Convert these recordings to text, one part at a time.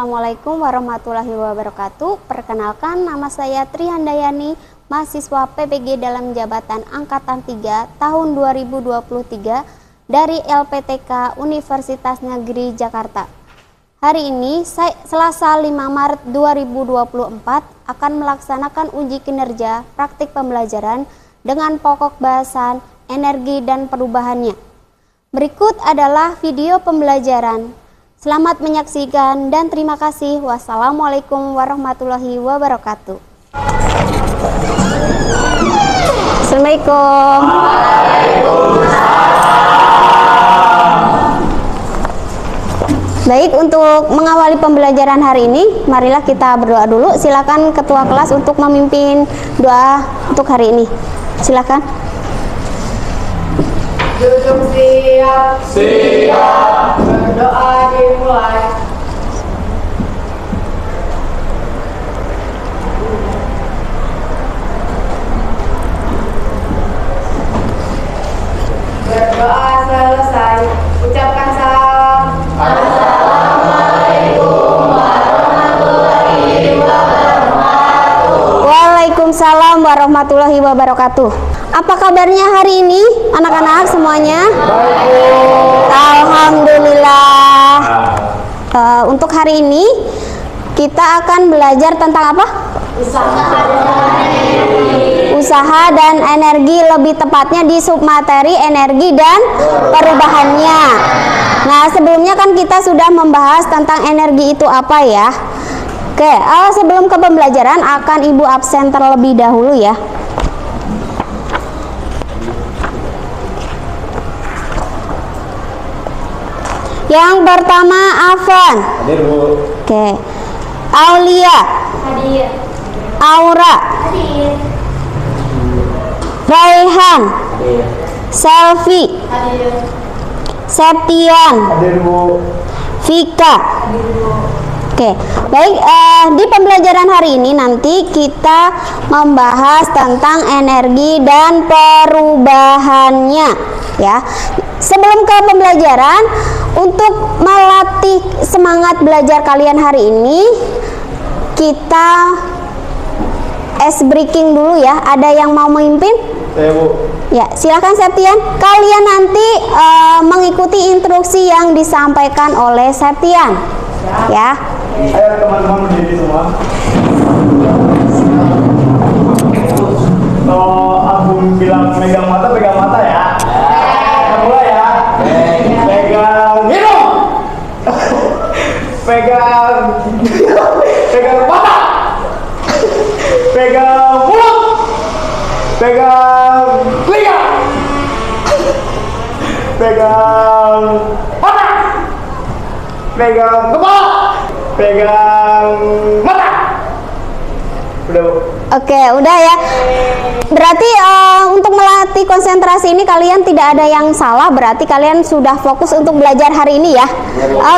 Assalamualaikum warahmatullahi wabarakatuh. Perkenalkan, nama saya Tri Handayani, mahasiswa PPG dalam jabatan Angkatan 3 tahun 2023 dari LPTK Universitas Negeri Jakarta. Hari ini, Selasa 5 Maret 2024, akan melaksanakan uji kinerja praktik pembelajaran dengan pokok bahasan energi dan perubahannya. Berikut adalah video pembelajaran. Selamat menyaksikan dan terima kasih. Wassalamualaikum warahmatullahi wabarakatuh. Assalamualaikum. Baik, untuk mengawali pembelajaran hari ini, marilah kita berdoa dulu. Silakan ketua kelas untuk memimpin doa untuk hari ini. Silakan. Duduk siap. Siap. Berdoa dimulai. Berdoa selesai. Ucapkan salam. Assalamualaikum warahmatullahi wabarakatuh. Waalaikumsalam warahmatullahi wabarakatuh. Apa kabarnya hari ini, anak-anak semuanya? Baik. Alhamdulillah. Untuk hari ini kita akan belajar tentang apa? Usaha dan energi, lebih tepatnya di submateri energi dan perubahannya. Nah, sebelumnya kan kita sudah membahas tentang energi itu apa ya. Oke, sebelum ke pembelajaran akan Ibu absen terlebih dahulu ya. Yang pertama Afan. Hadir, Bu. Oke. Aulia. Hadir. Aura. Hadir. Raihan. Hadir. Selvi. Hadir. Septian. Hadir, Bu. Vika. Hadir, Bu. Oke, baik, di pembelajaran hari ini nanti kita membahas tentang energi dan perubahannya ya. Sebelum ke pembelajaran, untuk melatih semangat belajar kalian hari ini, kita ice breaking dulu ya. Ada yang mau memimpin? Saya, Bu. Ya, silakan Septian. Kalian nanti mengikuti instruksi yang disampaikan oleh Septian. Ya. Ayo teman-teman berdiri semua. Kalau Agung bilang pegang mata ya. Kita mulai ya. Pegang hidung. Pegang mata. Pegang mulut. Pegang telinga. Pegang otak. Pegang kepala. Pegang mata. Udah, Bu. Oke, udah ya. Berarti untuk melatih konsentrasi ini kalian tidak ada yang salah. Berarti kalian sudah fokus untuk belajar hari ini ya.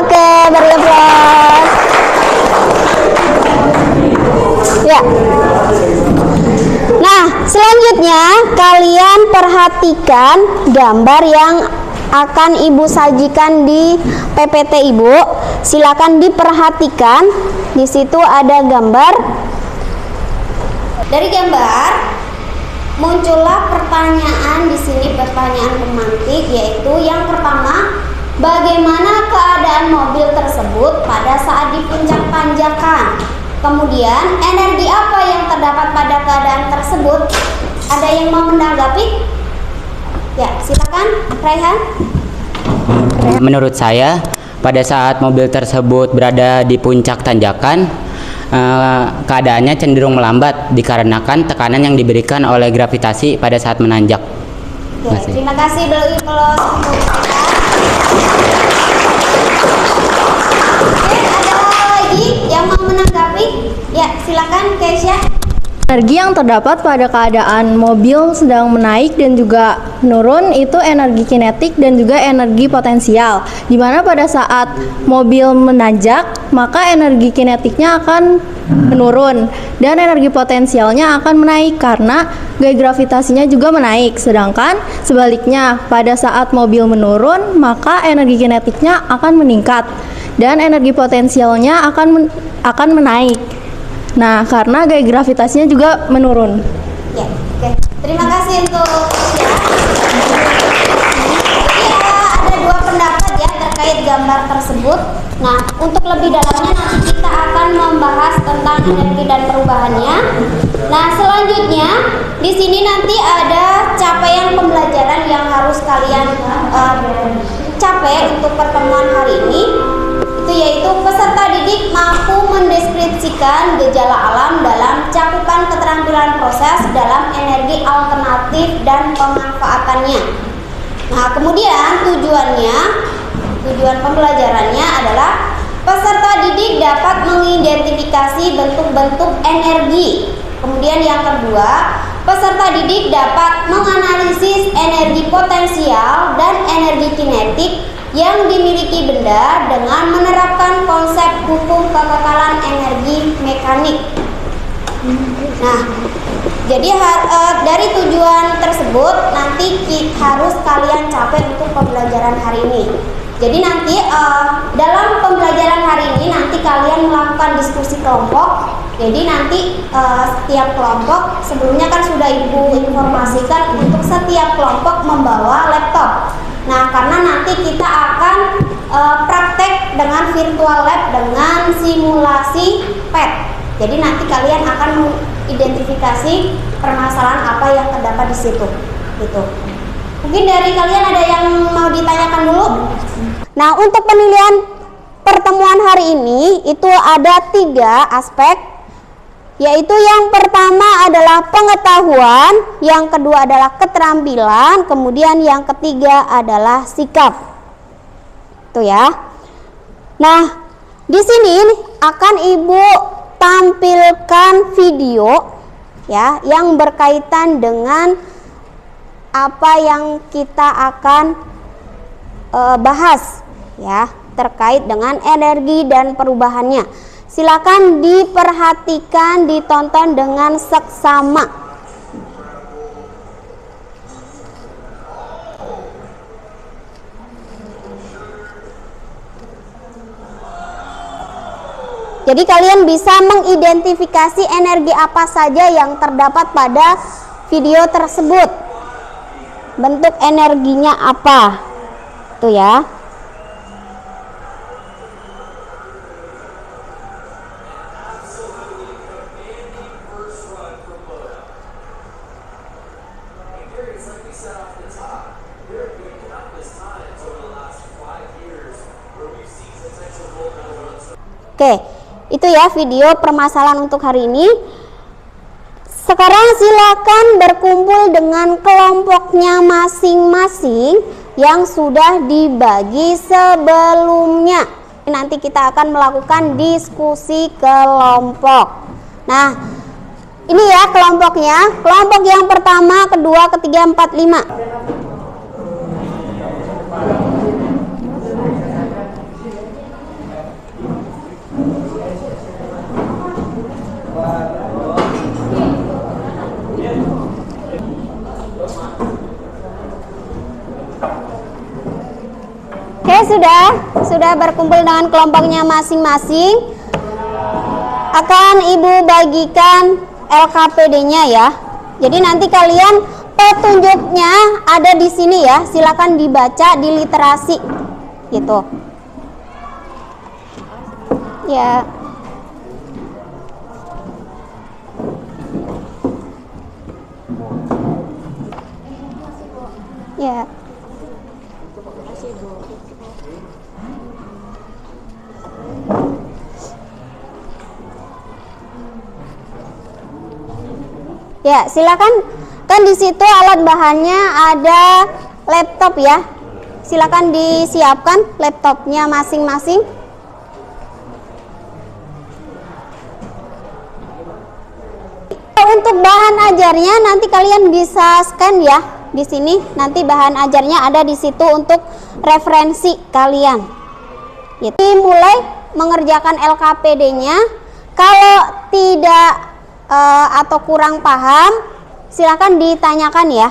Oke, beri aplaus. Ya. Nah, selanjutnya kalian perhatikan gambar yang akan Ibu sajikan di PPT Ibu. Silakan diperhatikan. Di situ ada gambar. Dari gambar muncullah pertanyaan di sini, pertanyaan pemantik, yaitu yang pertama, bagaimana keadaan mobil tersebut pada saat di puncak tanjakan? Kemudian energi apa yang terdapat pada keadaan tersebut? Ada yang mau menanggapi? Ya, silakan, Raihan. Menurut saya, pada saat mobil tersebut berada di puncak tanjakan, keadaannya cenderung melambat dikarenakan tekanan yang diberikan oleh gravitasi pada saat menanjak. Oke, terima kasih Beli Pelos untuk mereka. Oke, ada lagi yang mau menanggapi? Ya, silakan Keisha. Energi yang terdapat pada keadaan mobil sedang menaik dan juga menurun itu energi kinetik dan juga energi potensial. Di mana pada saat mobil menanjak, maka energi kinetiknya akan menurun dan energi potensialnya akan menaik karena gaya gravitasinya juga menaik. Sedangkan sebaliknya, pada saat mobil menurun, maka energi kinetiknya akan meningkat dan energi potensialnya akan menaik. Nah, karena gaya gravitasinya juga menurun. Ya, oke. Terima kasih untuk ya. Jadi ada dua pendapat ya terkait gambar tersebut. Nah, untuk lebih dalamnya nanti kita akan membahas tentang energi dan perubahannya. Nah, selanjutnya di sini nanti ada capaian pembelajaran yang harus kalian capai untuk pertemuan hari ini. Yaitu peserta didik mampu mendeskripsikan gejala alam dalam cakupan keterampilan proses dalam energi alternatif dan pemanfaatannya. Nah, kemudian tujuan pembelajarannya adalah peserta didik dapat mengidentifikasi bentuk-bentuk energi. Kemudian yang kedua, peserta didik dapat menganalisis energi potensial dan energi kinetik yang dimiliki benda dengan menerapkan konsep hukum kekekalan energi mekanik. Nah, jadi dari tujuan tersebut nanti harus kalian capai untuk pembelajaran hari ini. Jadi nanti dalam pembelajaran hari ini nanti kalian melakukan diskusi kelompok. Jadi nanti setiap kelompok sebelumnya kan sudah Ibu informasikan untuk setiap kelompok membawa laptop. Nah, karena nanti kita akan praktek dengan virtual lab dengan simulasi PET. Jadi nanti kalian akan mengidentifikasi permasalahan apa yang terdapat di situ. Gitu. Mungkin dari kalian ada yang mau ditanyakan dulu? Nah, untuk penilaian pertemuan hari ini itu ada 3 aspek. Yaitu yang pertama adalah pengetahuan, yang kedua adalah keterampilan, kemudian yang ketiga adalah sikap. Itu ya. Nah, di sini akan Ibu tampilkan video ya yang berkaitan dengan apa yang kita akan bahas ya terkait dengan energi dan perubahannya. Silakan diperhatikan, ditonton dengan seksama. Jadi kalian bisa mengidentifikasi energi apa saja yang terdapat pada video tersebut. Bentuk energinya apa? Tuh ya. Oke, itu ya video permasalahan untuk hari ini. Sekarang silakan berkumpul dengan kelompoknya masing-masing yang sudah dibagi sebelumnya. Nanti kita akan melakukan diskusi kelompok. Nah, ini ya kelompoknya. Kelompok yang pertama, kedua, ketiga, 4, 5. Oke, sudah berkumpul dengan kelompoknya masing-masing. Akan Ibu bagikan LKPD-nya ya. Jadi nanti kalian petunjuknya ada di sini ya. Silakan dibaca di literasi gitu. Ya. Ya. Ya, silakan. Kan di situ alat bahannya ada laptop ya. Silakan disiapkan laptopnya masing-masing. Untuk bahan ajarnya nanti kalian bisa scan ya di sini. Nanti bahan ajarnya ada di situ untuk referensi kalian. Jadi mulai mengerjakan LKPD-nya. Kalau tidak atau kurang paham, silakan ditanyakan ya.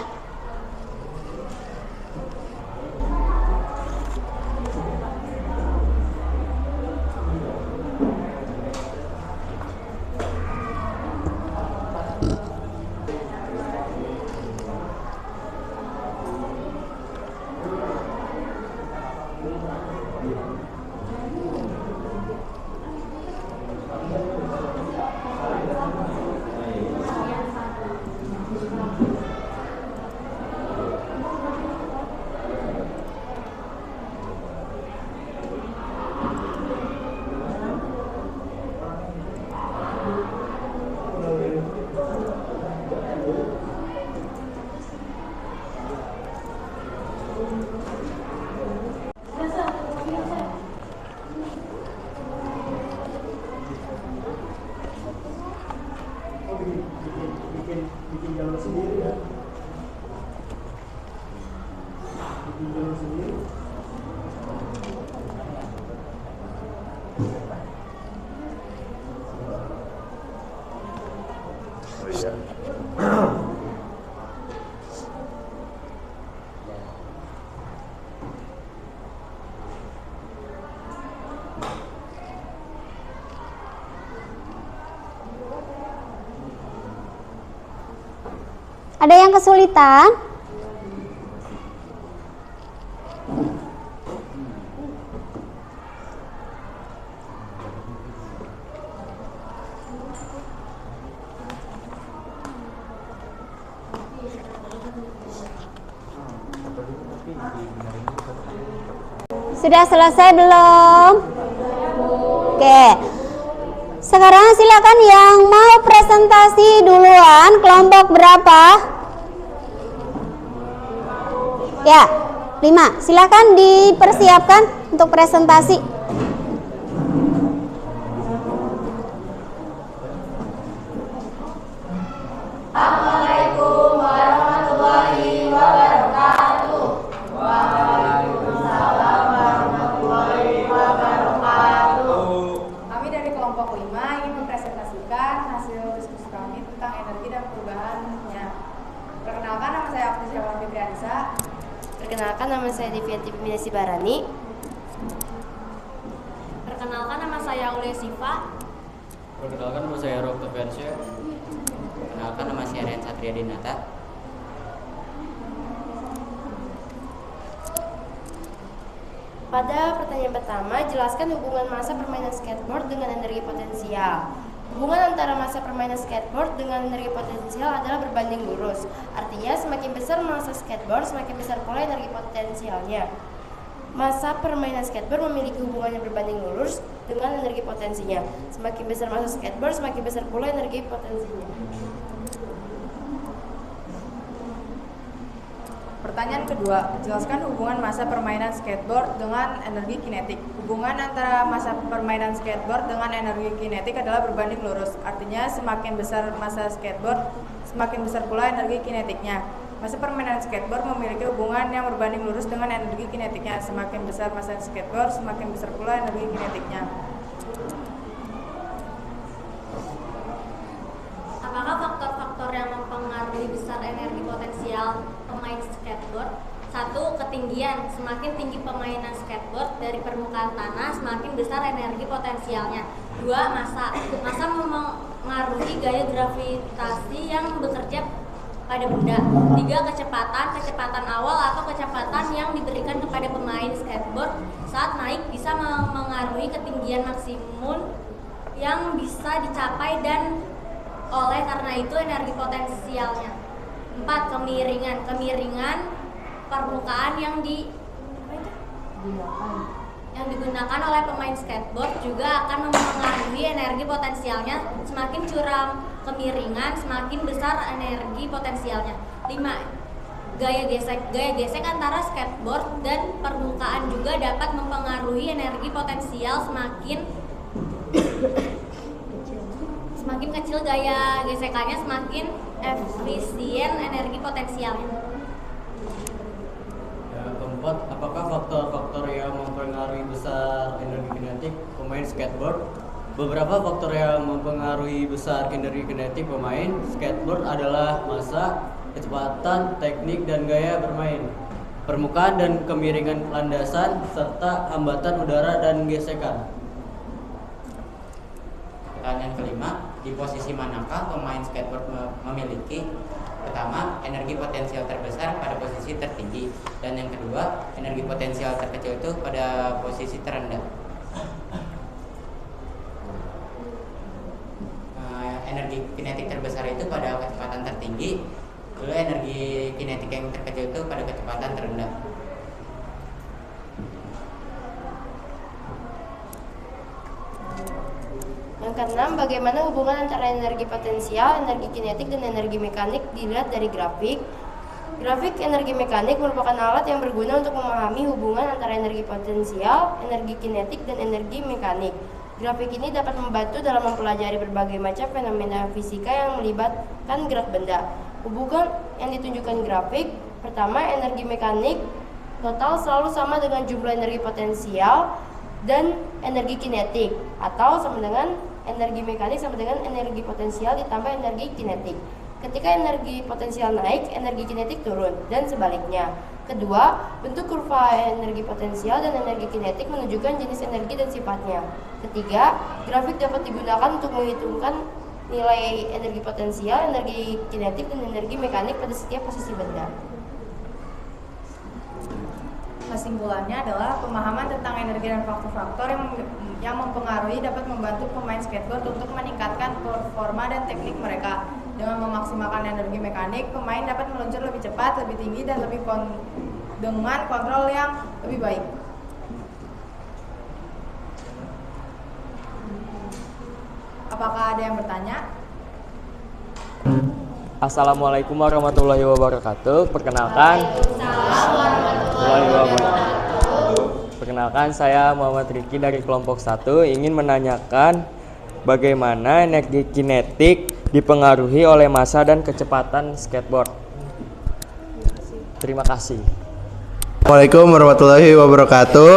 Bikin jalur sendiri ya. Bikin jalur sendiri. Oh iya. Ada yang kesulitan? Sudah selesai belum? Oke. Sekarang silakan yang mau presentasi duluan, kelompok berapa? Ya, 5. Silakan dipersiapkan untuk presentasi. Assalamualaikum warahmatullahi wabarakatuh. Kami dari kelompok 5 ingin mempresentasikan hasil diskusi kami tentang energi dan perubahannya. Perkenalkan, nama saya Afti Syawal Fitriansa. Perkenalkan, nama saya Devianti Piminesi Barani. Perkenalkan, nama saya Aulia Siva. Perkenalkan, nama saya Rob Tevensyah. Perkenalkan, nama saya Rian Satria Dinata. Pada pertanyaan pertama, jelaskan hubungan massa permainan skateboard dengan energi potensial. Hubungan antara massa permainan skateboard dengan energi potensial adalah berbanding lurus. Artinya, semakin besar massa skateboard, semakin besar pula energi potensialnya. Massa permainan skateboard memiliki hubungan yang berbanding lurus dengan energi potensinya. Semakin besar massa skateboard, semakin besar pula energi potensinya. Pertanyaan kedua, jelaskan hubungan massa permainan skateboard dengan energi kinetik. Hubungan antara massa permainan skateboard dengan energi kinetik adalah berbanding lurus. Artinya, semakin besar massa skateboard, semakin besar pula energi kinetiknya. Massa permainan skateboard memiliki hubungan yang berbanding lurus dengan energi kinetiknya. Semakin besar massa skateboard, semakin besar pula energi kinetiknya. Apakah faktor-faktor yang mempengaruhi besar energi potensial pemain skateboard? 1. Ketinggian. Semakin tinggi permainan skateboard dari permukaan tanah, semakin besar energi potensialnya. 2. Massa. Massa mempengaruhi gaya gravitasi yang bekerja pada benda. 3. Kecepatan. Kecepatan awal atau kecepatan yang diberikan kepada pemain skateboard saat naik bisa mempengaruhi ketinggian maksimum yang bisa dicapai dan oleh karena itu energi potensialnya. 4. Kemiringan. Kemiringan permukaan yang digunakan oleh pemain skateboard juga akan mempengaruhi energi potensialnya. Semakin curam kemiringan, semakin besar energi potensialnya. 5. Gaya gesek. Gaya gesek antara skateboard dan permukaan juga dapat mempengaruhi energi potensial. Semakin Semakin kecil gaya gesekannya, semakin efisien energi potensialnya. Yang keempat, apakah faktor-faktor yang mempengaruhi besar energi kinetik pemain skateboard? Beberapa faktor yang mempengaruhi besar energi kinetik pemain skateboard adalah massa, kecepatan, teknik, dan gaya bermain, permukaan dan kemiringan landasan, serta hambatan udara dan gesekan. Pertanyaan kelima, di posisi manakah pemain skateboard memiliki? Pertama, energi potensial terbesar pada posisi tertinggi, dan yang kedua, energi potensial terkecil itu pada posisi terendah. Energi kinetik terbesar itu pada kecepatan tertinggi, lalu energi kinetik yang terkecil itu pada kecepatan terendah. Yang keenam, bagaimana hubungan antara energi potensial, energi kinetik, dan energi mekanik dilihat dari grafik. Grafik energi mekanik merupakan alat yang berguna untuk memahami hubungan antara energi potensial, energi kinetik, dan energi mekanik. Grafik ini dapat membantu dalam mempelajari berbagai macam fenomena fisika yang melibatkan gerak benda. Hubungan yang ditunjukkan grafik, pertama, energi mekanik total selalu sama dengan jumlah energi potensial dan energi kinetik, atau sama dengan energi mekanik sama dengan energi potensial ditambah energi kinetik. Ketika energi potensial naik, energi kinetik turun, dan sebaliknya. Kedua, bentuk kurva energi potensial dan energi kinetik menunjukkan jenis energi dan sifatnya. Ketiga, grafik dapat digunakan untuk menghitungkan nilai energi potensial, energi kinetik, dan energi mekanik pada setiap posisi benda. Kesimpulannya adalah pemahaman tentang energi dan faktor-faktor yang mempengaruhi dapat membantu pemain skateboard untuk meningkatkan performa dan teknik mereka. Dengan memaksimalkan energi mekanik, pemain dapat meluncur lebih cepat, lebih tinggi, dan dengan kontrol yang lebih baik. Apakah ada yang bertanya? Assalamualaikum warahmatullahi wabarakatuh. Perkenalkan, saya Muhammad Riki dari kelompok 1 ingin menanyakan bagaimana energi kinetik dipengaruhi oleh massa dan kecepatan skateboard. Terima kasih. Assalamualaikum warahmatullahi wabarakatuh.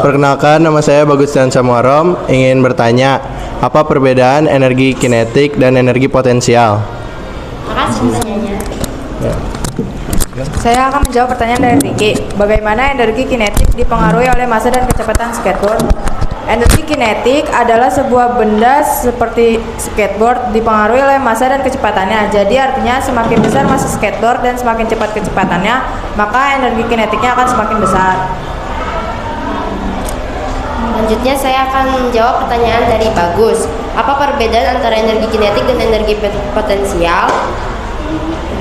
Perkenalkan, nama saya Bagus dan Samuarom, ingin bertanya, apa perbedaan energi kinetik dan energi potensial? Makasih pertanyaannya. Ya. Saya akan menjawab pertanyaan dari Riki. Bagaimana energi kinetik dipengaruhi oleh massa dan kecepatan skateboard? Energi kinetik adalah sebuah benda seperti skateboard dipengaruhi oleh massa dan kecepatannya. Jadi artinya semakin besar massa skateboard dan semakin cepat kecepatannya, maka energi kinetiknya akan semakin besar. Selanjutnya saya akan menjawab pertanyaan dari Bagus. Apa perbedaan antara energi kinetik dan energi potensial?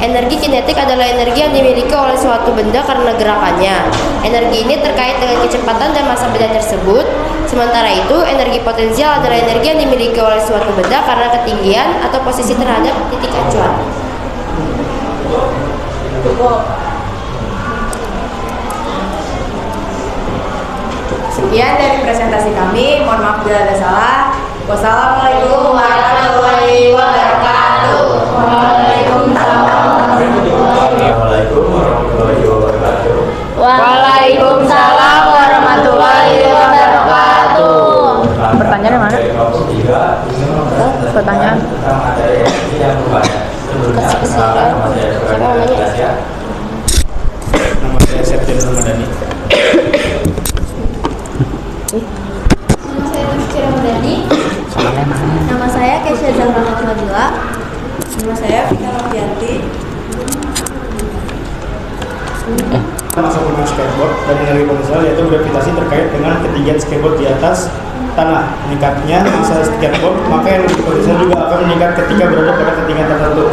Energi kinetik adalah energi yang dimiliki oleh suatu benda karena gerakannya. Energi ini terkait dengan kecepatan dan massa benda tersebut. Sementara itu, energi potensial adalah energi yang dimiliki oleh suatu benda karena ketinggian atau posisi terhadap titik acuan. Sekian dari presentasi kami. Mohon maaf bila ada salah. Wassalamualaikum warahmatullahi wabarakatuh. Waalaikumsalam warahmatullahi wabarakatuh. Pertanyaan mana? Pertanyaan. Nama saya Septian Ramadhani. Nama saya Kesha Zahra Nabila. Nama saya Vika Novianti. Masa pemain skateboard dan energi potensial yaitu gravitasi terkait dengan ketinggian skateboard di atas tanah. Meningkatnya massa skateboard, maka energi potensial juga akan meningkat ketika berada pada ketinggian tertentu.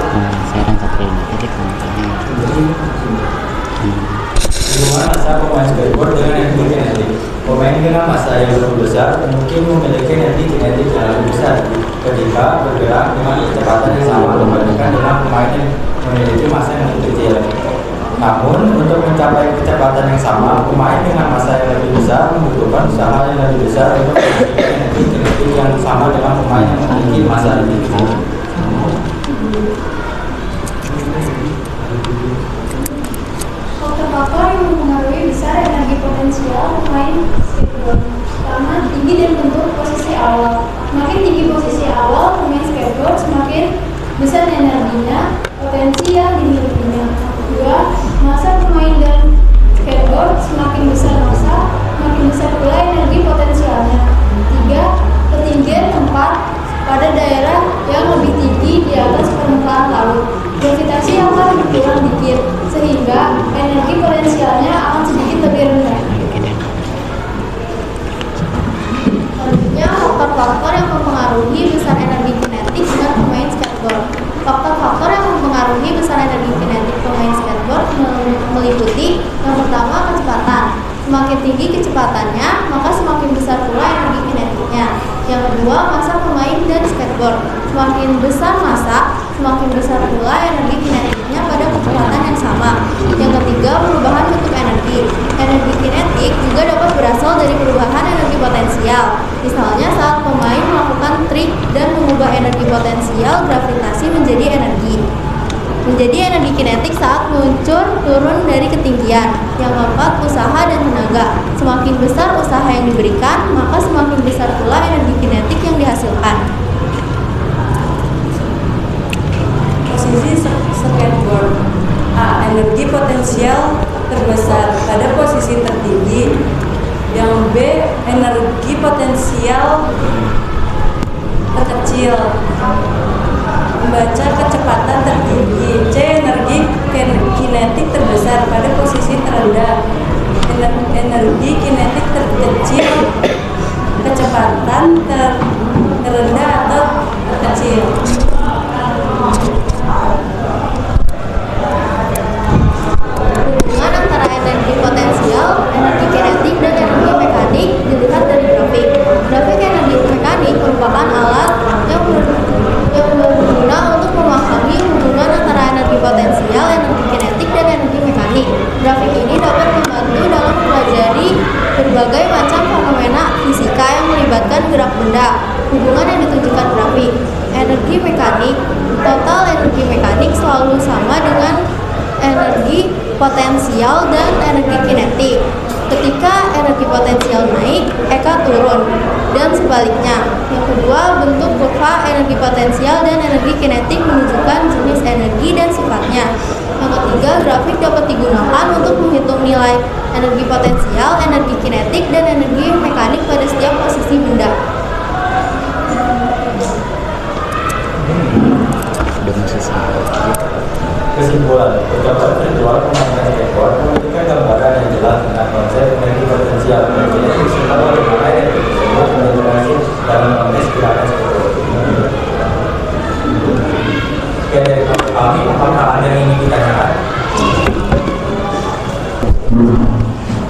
Hubungan massa pemain skateboard dengan energi kinetik. Pemain dengan massa yang lebih besar mungkin memiliki energi kinetik yang lebih besar ketika bergerak dengan kecepatan yang sama dibandingkan dengan pemain yang memiliki massa yang lebih kecil. Namun, untuk mencapai kecepatan yang sama, pemain dengan massa yang lebih besar membutuhkan usaha yang lebih besar untuk memiliki energi kinetik yang sama dengan pemain yang memiliki massa lebih kecil. Faktor-faktor yang mempengaruhi besar energi potensial pemain skateboard. Pertama, tinggi dan bentuk posisi awal. Semakin tinggi posisi awal pemain skateboard, semakin besar energinya, potensi yang dimilikinya. Kedua, massa pemain dan skateboard semakin besar massa, semakin besar pula energi potensialnya. Tiga, ketinggian tempat pada daerah yang lebih tinggi di atas permukaan laut. Gravitasi akan berkurang dikit, sehingga energi potensialnya akan sedikit lebih rendah. Selanjutnya, faktor-faktor yang mempengaruhi besar energi kinetik dengan pemain skateboard. Faktor-faktor yang mempengaruhi besar energi kinetik pemain skateboard meliputi yang pertama, kecepatan. Semakin tinggi kecepatannya, maka semakin besar pula energi kinetiknya. Yang kedua, massa pemain dan skateboard. Semakin besar massa, semakin besar pula energi kinetiknya pada kecepatan yang sama. Yang ketiga, perubahan bentuk energi. Energi kinetik juga dapat berasal dari perubahan energi potensial. Misalnya saat pemain melakukan trik dan mengubah energi potensial gravitasi menjadi energi kinetik saat meluncur turun dari ketinggian. Yang keempat, usaha dan tenaga. Semakin besar usaha yang diberikan, maka semakin besar pula energi kinetik yang dihasilkan. Posisi skateboard. A. Energi potensial terbesar pada posisi tertinggi. Yang B. Energi potensial terkecil. Membaca kecepatan tertinggi. C. Energi kinetik terbesar pada posisi terendah. Energi kinetik terkecil. Kecepatan terendah atau terkecil. Hubungan antara energi potensial, energi kinetik, dan energi mekanik dilihat dari grafik. Grafik energi mekanik merupakan alat yang berguna untuk memahami hubungan antara energi potensial, energi kinetik, dan energi mekanik. Grafik ini dapat membantu dalam mempelajari berbagai macam fenomena fisika yang melibatkan gerak benda. Hubungan yang ditunjukkan grafik. Energi mekanik, total energi mekanik selalu sama dengan energi potensial dan energi kinetik. Ketika energi potensial naik, EK turun, dan sebaliknya. Yang kedua, bentuk kurva energi potensial dan energi kinetik menunjukkan jenis energi dan sifatnya. Yang ketiga, grafik dapat digunakan untuk menghitung nilai energi potensial, energi kinetik, dan energi mekanik pada setiap posisi benda. Kesimpulan, percobaan virtual pemainan skateboard memberikan gambaran yang jelas tentang konsep energi potensial dan kinetik serta bagaimana energi tersebut berinteraksi dalam konteks gerakan skateboard. Sekian dari kami, apakah ada yang ingin ditanyakan?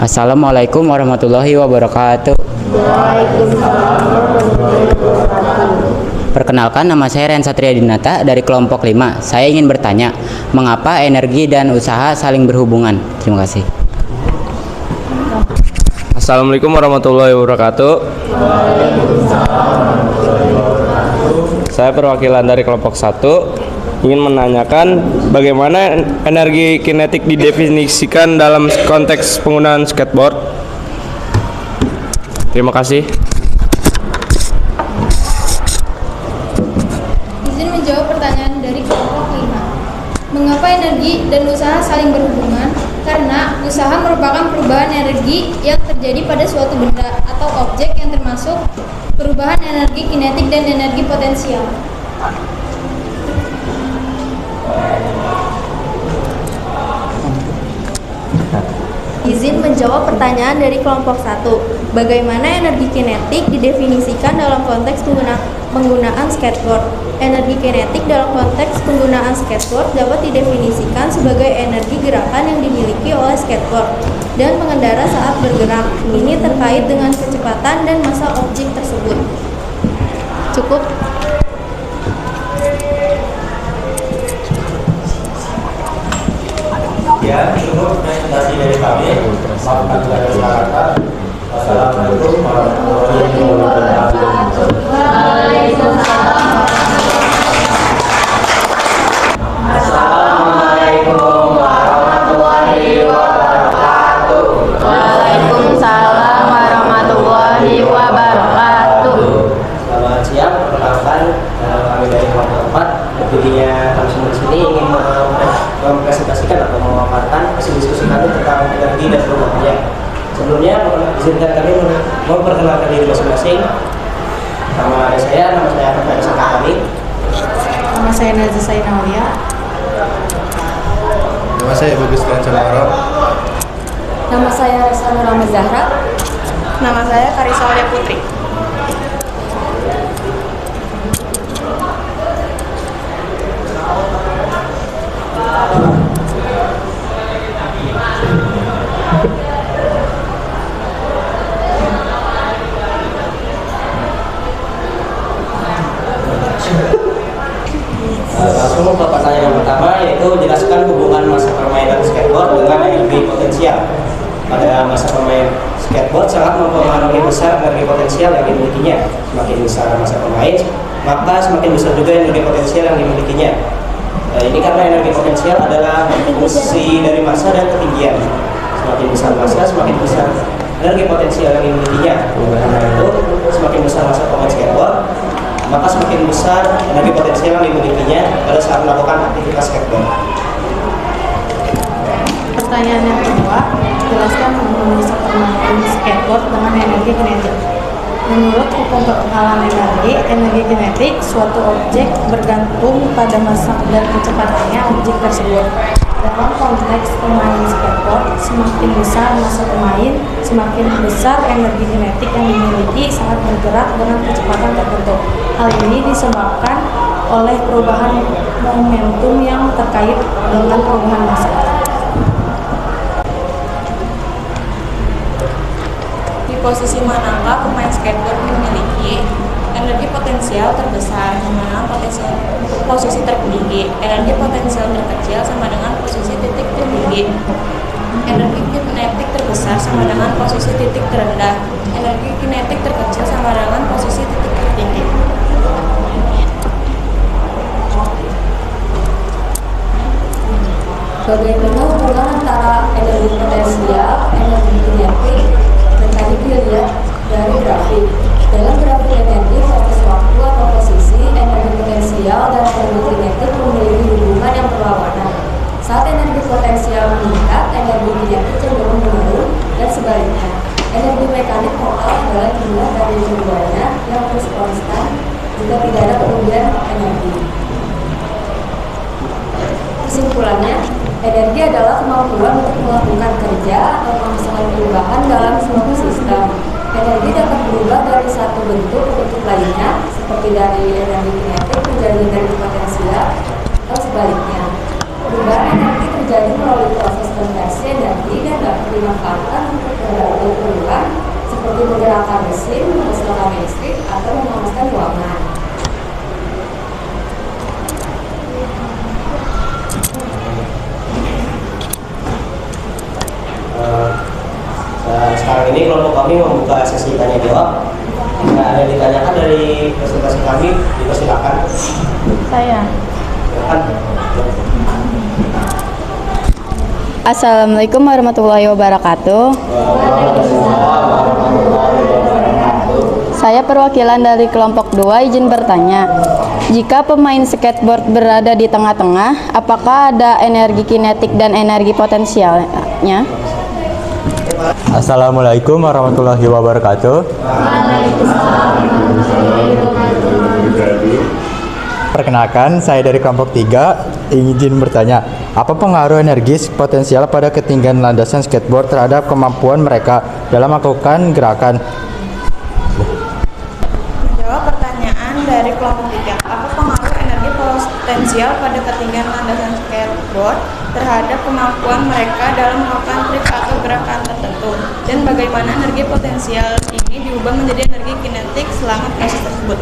Assalamualaikum warahmatullahi wabarakatuh. Waalaikumsalam warahmatullahi wabarakatuh. Perkenalkan, nama saya Ren Satria Dinata dari kelompok 5. Saya ingin bertanya, mengapa energi dan usaha saling berhubungan? Terima kasih. Assalamualaikum warahmatullahi wabarakatuh. Saya perwakilan dari kelompok 1 ingin menanyakan bagaimana energi kinetik didefinisikan dalam konteks penggunaan skateboard. Terima kasih. Izin menjawab pertanyaan dari kelompok 5. Mengapa energi dan usaha saling berhubungan? Karena usaha merupakan perubahan energi yang terjadi pada suatu benda atau objek yang termasuk perubahan energi kinetik dan energi potensial. Izin menjawab pertanyaan dari kelompok 1. Bagaimana energi kinetik didefinisikan dalam konteks penggunaan skateboard? Energi kinetik dalam konteks penggunaan skateboard dapat didefinisikan sebagai energi gerakan yang dimiliki oleh skateboard dan pengendara saat bergerak. Ini terkait dengan kecepatan dan massa objek tersebut. Cukup. sekian cukup presentasi dari kami. Maafkan segala salah kata. Wassalamualaikum warahmatullahi wabarakatuh. Assalamualaikum warahmatullahi wabarakatuh. Waalaikumsalam warahmatullahi wabarakatuh. Selamat siang, perkenalkan kami dari kelompok 4. Intinya kami semua di sini ingin mempresentasikan atau memaparkan hasil diskusi kami tentang energi dan perubahannya. Sebelumnya, izinkan kami memperkenalkan diri masing-masing. Nama saya akan Faisal kami. Nama saya Nazia Sainawia. Nama saya Bagus dan Camarom. Nama saya Resa Nurama Zahra. Nama saya Karisalia Putri. Langsung ke pertanyaan yang pertama, yaitu jelaskan hubungan masa permainan skateboard dengan energi potensial. Pada masa permain skateboard sangat mempengaruhi besar energi potensial yang dimilikinya. Semakin besar masa pemain, maka semakin besar juga energi potensial yang dimilikinya. Ini karena energi potensial adalah fungsi dari massa dan ketinggian. Semakin besar massa, semakin besar energi potensial yang dimilikinya. Karena itu, semakin besar masa pemain skateboard, maka semakin besar energi potensial yang dimilikinya pada saat melakukan aktivitas skateboard. Pertanyaan yang kedua, jelaskan hubungan masa permainan skateboard dengan energi kinetik. Menurut hukum perkenalan energi kinetik, suatu objek bergantung pada massa dan kecepatannya objek tersebut. Dalam konteks pemain skateboard, semakin besar massa pemain, semakin besar energi kinetik yang dimiliki saat bergerak dengan kecepatan tertentu. Hal ini disebabkan oleh perubahan momentum yang terkait dengan perubahan massa. Di posisi manakah pemain skateboard memiliki energi potensial terbesar sama dengan posisi tertinggi, energi potensial terkecil sama dengan posisi titik tertinggi, energi kinetik terbesar sama dengan posisi titik terendah, energi kinetik terkecil sama dengan posisi titik tertinggi. Bagaimana hubungan antara energi potensial, energi kinetik, dan tadi dilihat dari grafik. Dalam grafik energi, fokus waktu atau posisi, energi potensial dan energi kinetik memiliki hubungan yang berlawanan. Saat energi potensial meningkat, energi kinetik cenderung menurun dan sebaliknya. Energi mekanik total adalah jumlah dari keduanya yang terus konstan jika tidak ada perubahan energi. Kesimpulannya, energi adalah kemampuan untuk melakukan kerja atau melaksanakan perubahan dalam suatu sistem. Energi dapat berubah dari satu bentuk ke bentuk lainnya, seperti dari energi kinetik menjadi energi potensial, atau sebaliknya. Perubahan energi terjadi melalui proses konversi energi dan dapat dimanfaatkan untuk berbagai keperluan, seperti menggerakkan mesin, menghasilkan listrik, atau memanaskan ruangan. Sekarang ini kelompok kami membuka sesi tanya jawab. Jika ada yang ditanyakan dari presentasi kami, dipersilakan. Saya. Silakan. Assalamualaikum warahmatullahi wabarakatuh. Saya perwakilan dari kelompok 2 izin bertanya. Jika pemain skateboard berada di tengah-tengah, apakah ada energi kinetik dan energi potensialnya? Assalamualaikum warahmatullahi wabarakatuh. Perkenalkan, saya dari kelompok 3 izin bertanya, apa pengaruh energi potensial pada ketinggian landasan skateboard terhadap kemampuan mereka dalam melakukan gerakan? Menjawab pertanyaan dari kelompok 3, apa pengaruh energi potensial pada ketinggian landasan skateboard terhadap kemampuan mereka dalam melakukan trik atau gerakan tertentu, dan bagaimana energi potensial ini diubah menjadi energi kinetik selama proses tersebut?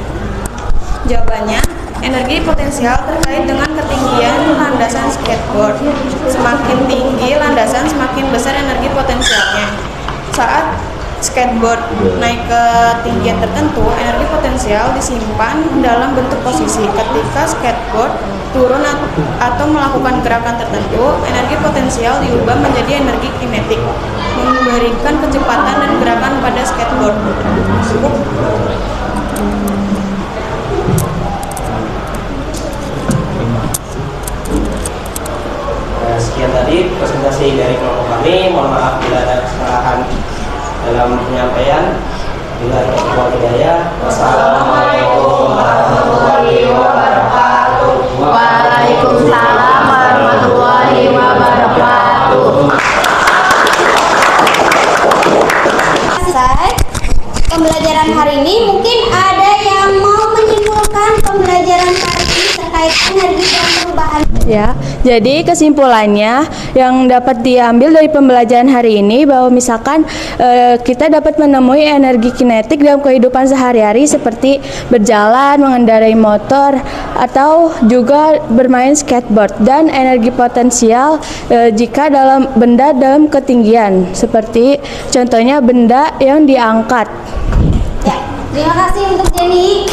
Jawabannya, Energi potensial terkait dengan ketinggian landasan skateboard. Semakin tinggi landasan, semakin besar energi potensialnya. Saat skateboard naik ke ketinggian tertentu, energi potensial disimpan dalam bentuk posisi. Ketika skateboard turun atau melakukan gerakan tertentu, energi potensial diubah menjadi energi kinetik, memberikan kecepatan dan gerakan pada skateboard. Sekian tadi presentasi dari kelompok kami. Mohon maaf bila ada kesalahan dalam penyampaian. Bila ada hidayah. Wassalamualaikum warahmatullahi wabarakatuh. Waalaikumsalam warahmatullahi wabarakatuh. Selesai pembelajaran hari ini. Mungkin ada yang mau menyimpulkan pembelajaran hari ini terkait energi dan perubahan. Ya, jadi kesimpulannya yang dapat diambil dari pembelajaran hari ini bahwa misalkan kita dapat menemui energi kinetik dalam kehidupan sehari-hari seperti berjalan, mengendarai motor, atau juga bermain skateboard, dan energi potensial jika dalam benda dalam ketinggian seperti contohnya benda yang diangkat. Ya, terima kasih untuk Jenny.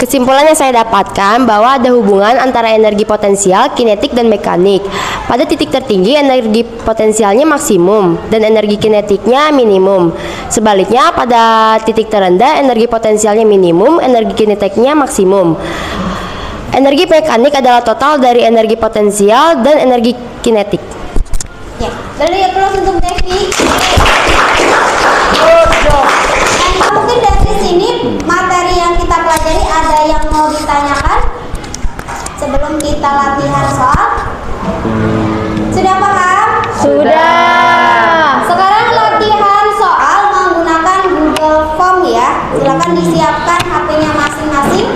Kesimpulan yang saya dapatkan bahwa ada hubungan antara energi potensial, kinetik, dan mekanik. Pada titik tertinggi, energi potensialnya maksimum dan energi kinetiknya minimum. Sebaliknya, pada titik terendah, energi potensialnya minimum, energi kinetiknya maksimum. Energi mekanik adalah total dari energi potensial dan energi kinetik. Ya, beri aplaus untuk Devi. Dan mungkin dari sini materi yang kita pelajari ada yang mau ditanyakan sebelum kita latihan soal? Sudah paham? Sudah. Sekarang latihan soal menggunakan Google Form ya. Silakan disiapkan HP-nya masing-masing.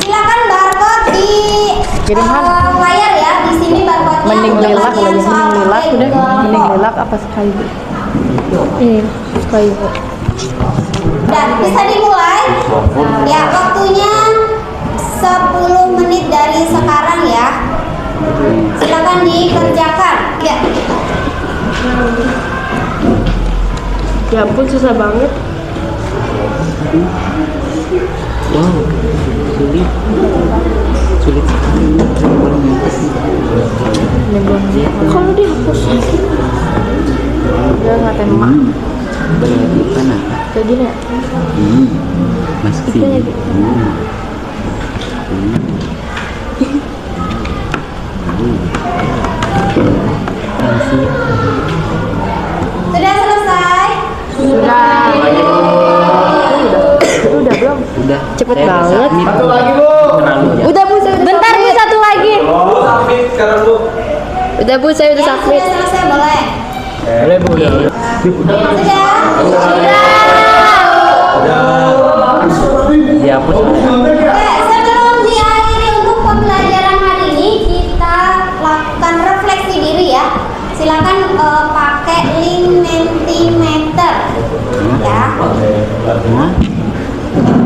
Silakan barcode di layar ya. Di sini barcode-nya. Mending untuk lilak latihan lagi, soal mending lilak pakai udah, Google mending Form. lilak apa sekali bu? Sekali bu. Dan bisa dimulai. Ya, waktunya 10 menit dari sekarang ya. Silakan dikerjakan. Ya. Ya ampun, susah banget. Wow, sulit. Sulit sekali. Kalau dihapus udah nggak tema. Berarti apa? Kayak gini ya? Masih. Sudah selesai? Sudah. Udah belum? Udah. Cepet Saya banget. submit. Satu lagi bu. Terlalu jauh. Udah bu, bentar bu, satu lagi. Submit sekarang bu. Udah bu, saya udah Yang submit. sudah selesai boleh? Boleh bu. Sudah? Dihapus. Oke, sebelum diakhiri untuk pembelajaran hari ini, kita lakukan refleksi diri ya. Silakan pakai link Mentimeter ya.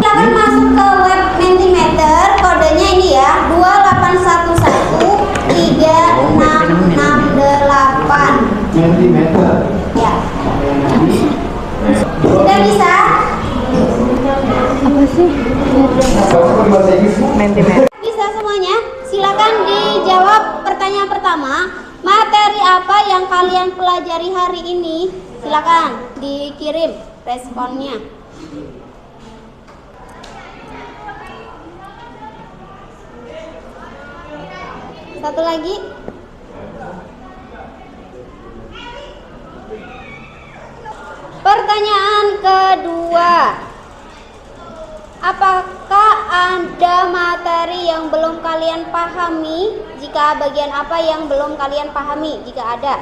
Silakan masuk ke web Mentimeter, kodenya ini ya, 281136668. Mentimeter. Ya. Sudah bisa? Apa sih? Mentimeter. Bisa semuanya? Silakan dijawab pertanyaan pertama. Materi apa yang kalian pelajari hari ini? Silakan dikirim responnya. Satu lagi. Pertanyaan kedua. Apakah ada materi yang belum kalian pahami? Jika bagian apa yang belum kalian pahami? Jika ada.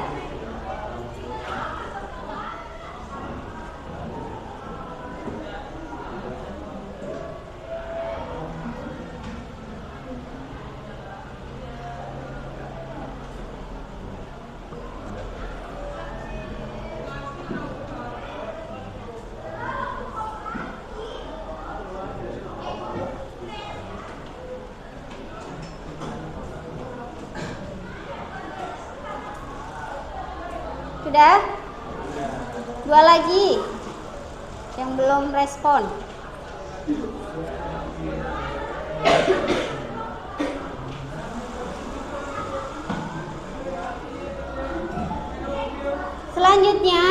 Sudah? Dua lagi yang belum respon. Selanjutnya,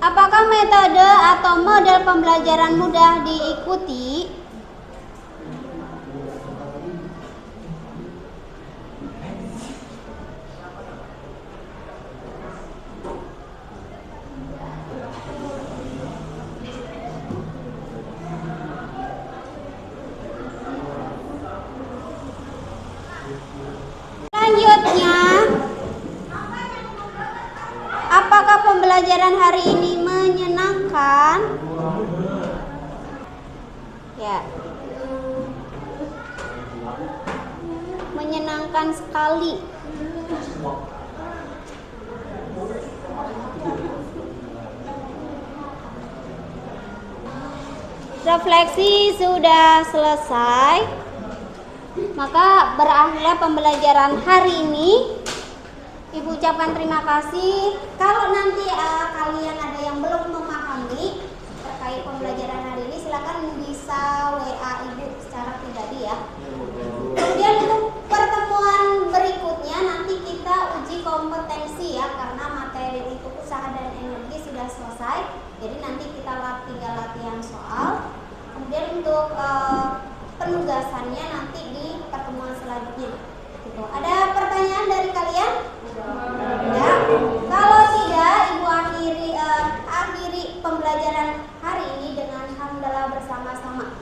apakah metode atau model pembelajaran mudah diikuti? Selanjutnya, apakah pembelajaran hari ini menyenangkan? Ya. Menyenangkan sekali. Refleksi sudah selesai. Maka berakhirlah pembelajaran hari ini. Ibu ucapkan terima kasih. Kalau nanti kalian ada yang belum memahami terkait pembelajaran hari ini, silakan bisa WA Ibu secara pribadi ya. Kemudian untuk pertemuan berikutnya nanti kita uji kompetensi ya, karena materi untuk usaha dan energi sudah selesai. Jadi nanti kita tinggal latihan soal. Kemudian untuk penugasannya nanti di pertemuan selanjutnya. Gitu. Ada pertanyaan dari kalian? Ya. Kalau tidak, Ibu akhiri pembelajaran hari ini dengan hamdalah bersama-sama.